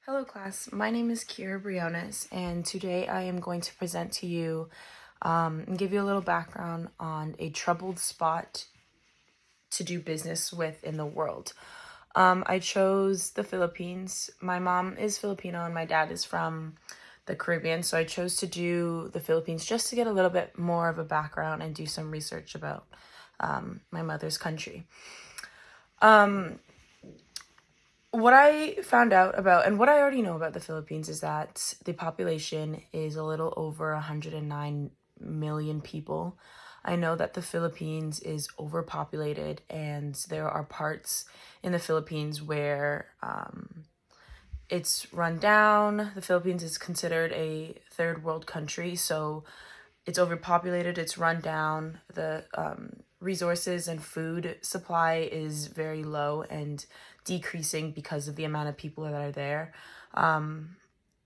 Hello class, my name is Kira Briones, and today I am going to present to you and give you a little background on a troubled spot to do business with in the world. I chose the Philippines. My mom is Filipino and my dad is from the Caribbean, so I chose to do the Philippines just to get a little bit more of a background and do some research about my mother's country. What I found out about, and what I already know about the Philippines, is that the population is a little over 109 million people. I know that the Philippines is overpopulated, and there are parts in the Philippines where it's run down. The Philippines is considered a third world country, so it's overpopulated, it's run down, the resources and food supply is very low and decreasing because of the amount of people that are there.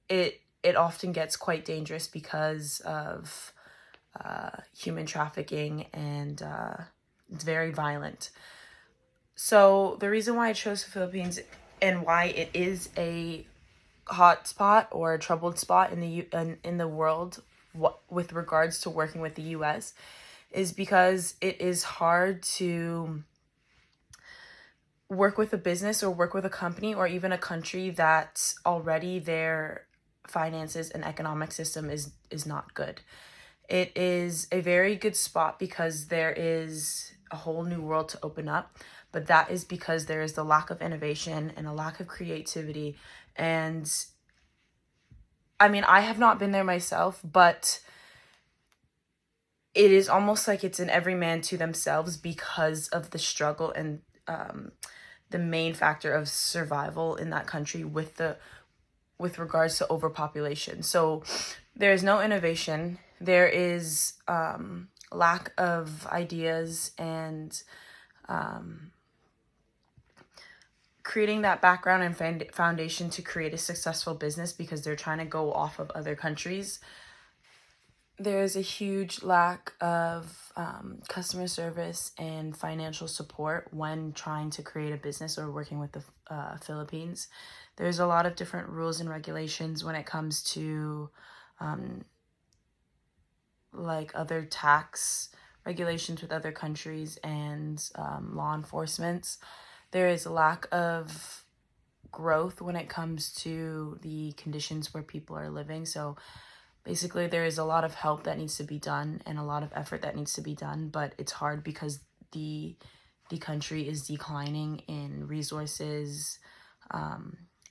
It often gets quite dangerous because of human trafficking, and it's very violent. So the reason why I chose the Philippines and why it is a hot spot or a troubled spot in the world with regards to working with the US is because it is hard to work with a business or work with a company or even a country that already their finances and economic system is not good. It is a very good spot because there is a whole new world to open up, but that is because there is the lack of innovation and a lack of creativity. And I mean, I have not been there myself, but it is almost like it's an every man to themselves because of the struggle and the main factor of survival in that country with regards to overpopulation. So there is no innovation. There is lack of ideas and creating that background and foundation to create a successful business because they're trying to go off of other countries. There's a huge lack of customer service and financial support when trying to create a business or working with the Philippines. There's a lot of different rules and regulations when it comes to like other tax regulations with other countries and law enforcement. There is a lack of growth when it comes to the conditions where people are living. So basically, there is a lot of help that needs to be done and a lot of effort that needs to be done, but it's hard because the country is declining in resources,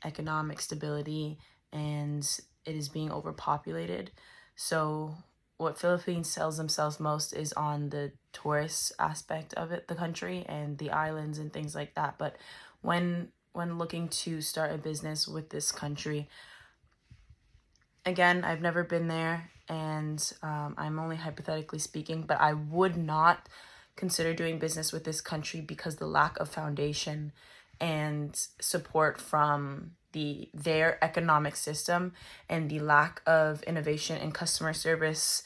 economic stability, and it is being overpopulated. So what Philippines sells themselves most is on the tourist aspect of it, the country, and the islands and things like that. But when looking to start a business with this country, again, I've never been there, and I'm only hypothetically speaking, but I would not consider doing business with this country because the lack of foundation and support from their economic system and the lack of innovation and customer service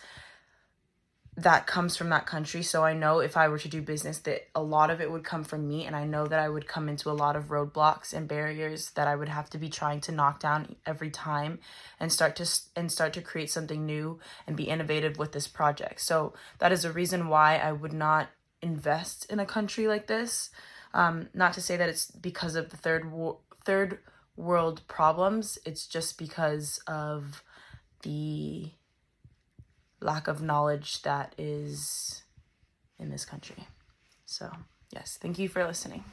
that comes from that country. So I know if I were to do business that a lot of it would come from me, and I know that I would come into a lot of roadblocks and barriers that I would have to be trying to knock down every time and start to create something new and be innovative with this project. So that is a reason why I would not invest in a country like this. Not to say that it's because of the third world problems. It's just because of the lack of knowledge that is in this country. So yes, thank you for listening.